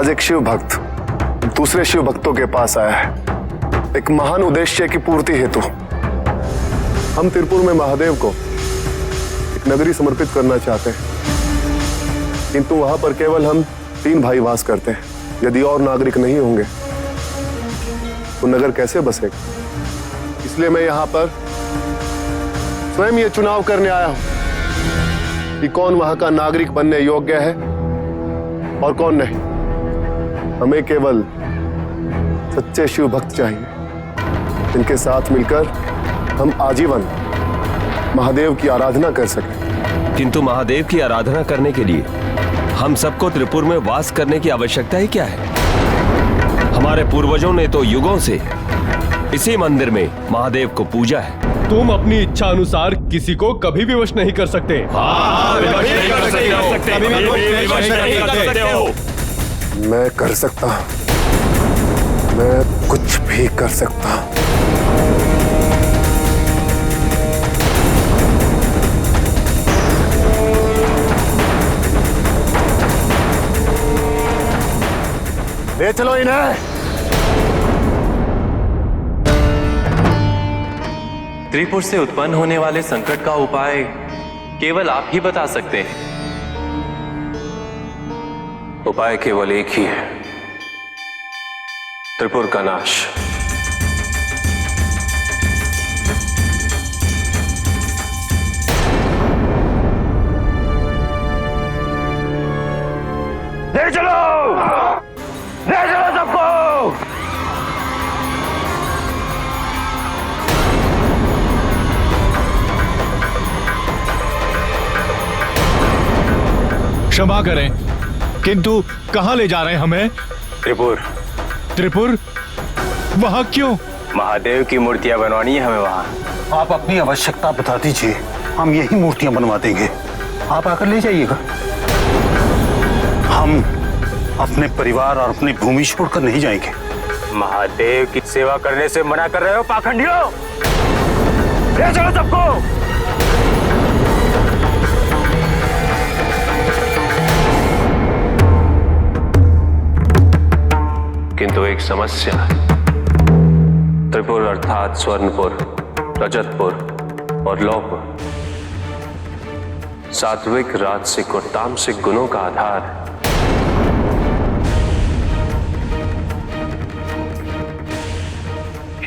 आज एक शिव भक्त दूसरे शिव भक्तों के पास आया है एक महान उद्देश्य की पूर्ति हेतु। हम तिरुपुर में महादेव को एक नगरी समर्पित करना चाहते हैं, किंतु वहां पर केवल हम 3 भाई वास करते हैं। यदि और नागरिक नहीं होंगे तो नगर कैसे बसेगा? इसलिए मैं यहां पर स्वयं ये चुनाव करने आया हूं कि कौन वहां का नागरिक बनने योग्य है और कौन नहीं। हमें केवल सच्चे शिव भक्त चाहिए, जिनके साथ मिलकर हम आजीवन महादेव की आराधना कर सकें। किंतु महादेव की आराधना करने के लिए हम सबको त्रिपुर में वास करने की आवश्यकता ही क्या है? हमारे पूर्वजों ने तो युगों से इसी मंदिर में महादेव को पूजा है। तुम अपनी इच्छा अनुसार किसी को कभी भी वश नहीं कर सकते। मैं कर सकता हूं, मैं कुछ भी कर सकता हूं। ले चलो इन्हें। त्रिपुर से उत्पन्न होने वाले संकट का उपाय केवल आप ही बता सकते हैं। उपाय केवल एक ही है, त्रिपुर का नाश। ले चलो सबको। क्षमा करें, किंतु कहां ले जा रहे हैं हमें? त्रिपुर। त्रिपुर? वहां क्यों? महादेव की मूर्तियां बनवानी है हमें वहां। आप अपनी आवश्यकता बता दीजिए, हम यही मूर्तियां बनवा देंगे, आप आकर ले जाइएगा। हम अपने परिवार और अपनी भूमि छोड़कर नहीं जाएंगे। महादेव की सेवा करने से मना कर रहे हो पाखंडियों? ले चलो सबको। किंतु एक समस्या है। त्रिपुर अर्थात स्वर्णपुर, रजतपुर और लौहपुर सात्विक, राजसिक और तामसिक गुणों का आधार है।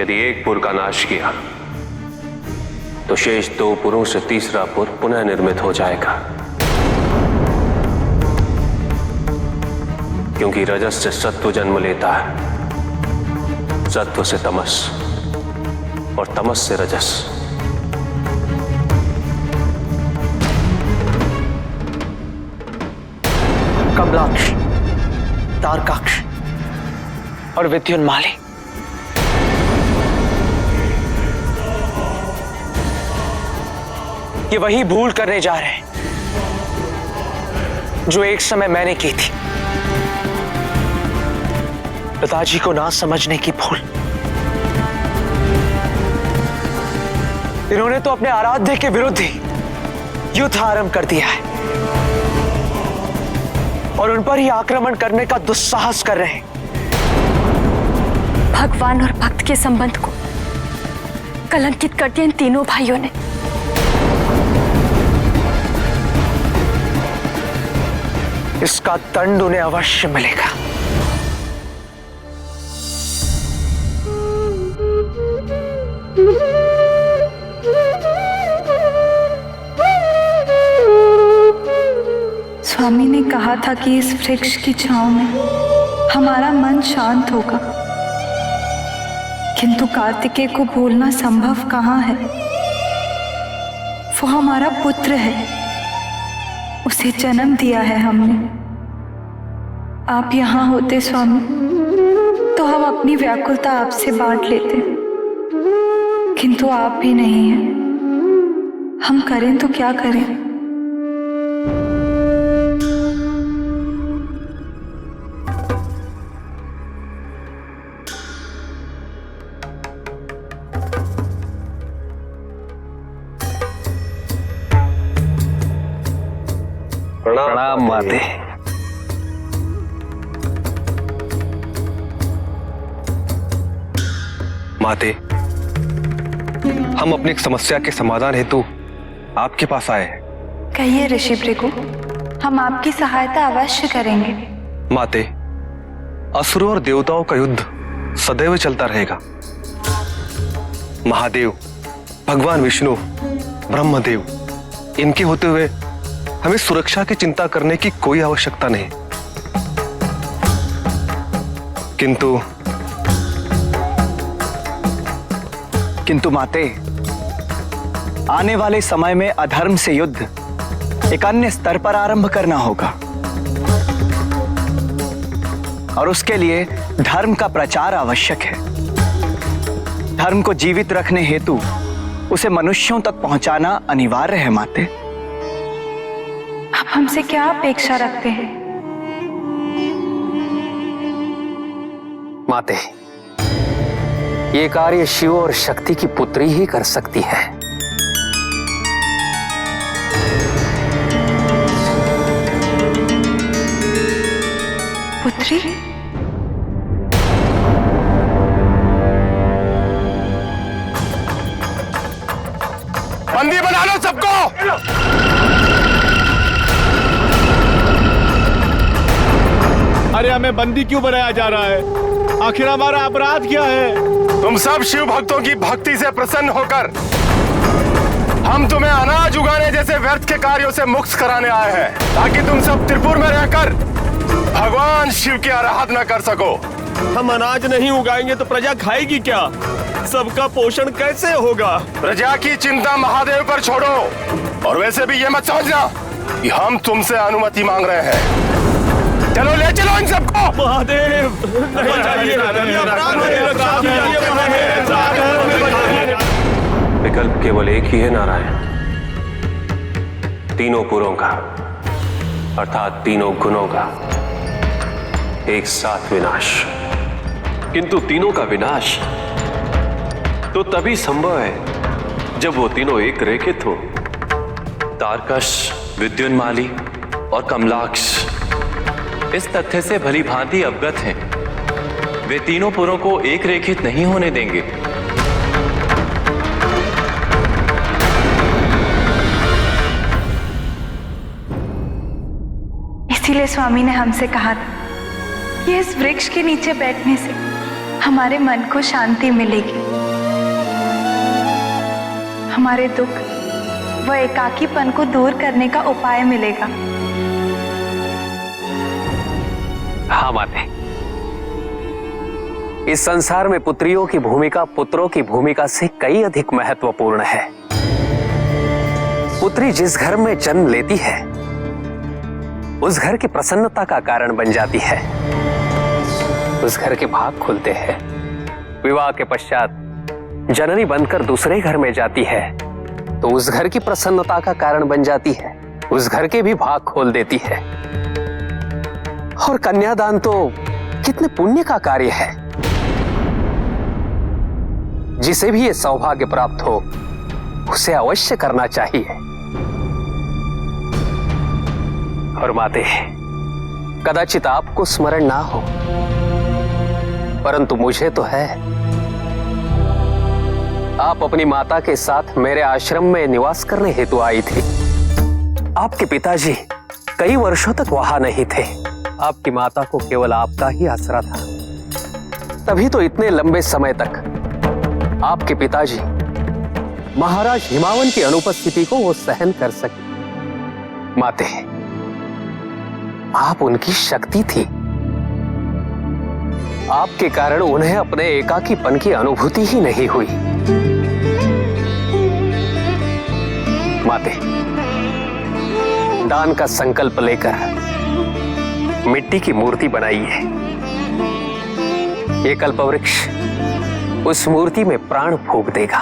यदि एक पुर का नाश किया तो शेष 2 पुरों से तीसरा पुर पुनः निर्मित हो जाएगा, क्योंकि रजस से सत्व जन्म लेता है, सत्व से तमस और तमस से रजस। कमलाक्ष, तारकाक्ष और विद्युन्माली, ये वही भूल करने जा रहे हैं जो एक समय मैंने की थी। पिताजी को ना समझने की भूल। इन्होंने तो अपने आराध्य के विरुद्ध ही युद्ध आरंभ कर दिया है और उन पर ही आक्रमण करने का दुस्साहस कर रहे हैं। भगवान और भक्त के संबंध को कलंकित कर दिया इन तीनों भाइयों ने। इसका दंड उन्हें अवश्य मिलेगा। स्वामी ने कहा था कि इस वृक्ष की छांव में हमारा मन शांत होगा, किंतु कार्तिकेय को भूलना संभव कहाँ है। वो हमारा पुत्र है, उसे जन्म दिया है हमने। आप यहाँ होते स्वामी तो हम अपनी व्याकुलता आपसे बांट लेते, किंतु आप भी नहीं हैं। हम करें तो क्या करें? प्रणाम माते। माते, हम अपनी एक समस्या के समाधान हेतु आपके पास आए हैं। कहिए ऋषि भृगु, हम आपकी सहायता अवश्य करेंगे। माते, असुरों और देवताओं का युद्ध सदैव चलता रहेगा। महादेव, भगवान विष्णु, ब्रह्मदेव, इनके होते हुए हमें सुरक्षा की चिंता करने की कोई आवश्यकता नहीं। किंतु माते, आने वाले समय में अधर्म से युद्ध एक अन्य स्तर पर आरंभ करना होगा और उसके लिए धर्म का प्रचार आवश्यक है। धर्म को जीवित रखने हेतु उसे मनुष्यों तक पहुंचाना अनिवार्य है। माते, आप हमसे क्या अपेक्षा रखते हैं? माते, ये कार्य शिव और शक्ति की पुत्री ही कर सकती है। पुत्री? बंदी बना लो सबको। अरे हमें बंदी क्यों बनाया जा रहा है? आखिर हमारा अपराध क्या है? तुम सब शिव भक्तों की भक्ति से प्रसन्न होकर हम तुम्हें अनाज उगाने जैसे व्यर्थ के कार्यों से मुक्त कराने आए हैं, ताकि तुम सब त्रिपुर में रहकर भगवान शिव की आराधना कर सको। हम अनाज नहीं उगाएंगे तो प्रजा खाएगी क्या? सबका पोषण कैसे होगा? प्रजा की चिंता महादेव पर छोड़ो। और वैसे भी ये मत समझना कि हम तुमसे अनुमति मांग रहे हैं। चलो ले चलो इन सबको। महादेव, नहीं चाहिए। विकल्प केवल एक ही है नारायण, तीनों पुरों का अर्थात तीनों गुणों का एक साथ विनाश। किंतु तीनों का विनाश तो तभी संभव है जब वो तीनों एक रेखित हो। तारकश, विद्युन्माली और कमलाक्ष इस तथ्य से भली भांति अवगत हैं। वे तीनों पुरों को एक रेखित नहीं होने देंगे। इसीलिए स्वामी ने हमसे कहा था कि इस वृक्ष के नीचे बैठने से हमारे मन को शांति मिलेगी, हमारे दुख व एकाकीपन को दूर करने का उपाय मिलेगा। हाँ माते, इस संसार में पुत्रियों की भूमिका पुत्रों की भूमिका से कई अधिक महत्वपूर्ण है। पुत्री जिस घर में जन्म लेती है उस घर की प्रसन्नता का कारण बन जाती है। उस घर के भाग खुलते हैं। विवाह के पश्चात जननी बनकर दूसरे घर में जाती है तो उस घर की प्रसन्नता का कारण बन जाती है। उस घर के भी भाग खोल देती है। और कन्यादान तो कितने पुण्य का कार्य है। जिसे भी ये सौभाग्य प्राप्त हो उसे अवश्य करना चाहिए। और माते, कदाचित आपको स्मरण ना हो परंतु मुझे तो है। आप अपनी माता के साथ मेरे आश्रम में निवास करने हेतु आई थी। आपके पिताजी कई वर्षों तक वहां नहीं थे। आपकी माता को केवल आपका ही आसरा था। तभी तो इतने लंबे समय तक आपके पिताजी महाराज हिमावन की अनुपस्थिति को वो सहन कर सके। माते, आप उनकी शक्ति थी। आपके कारण उन्हें अपने एकाकीपन की अनुभूति ही नहीं हुई। माते, दान का संकल्प लेकर मिट्टी की मूर्ति बनाइए। ये कल्पवृक्ष उस मूर्ति में प्राण फूंक देगा।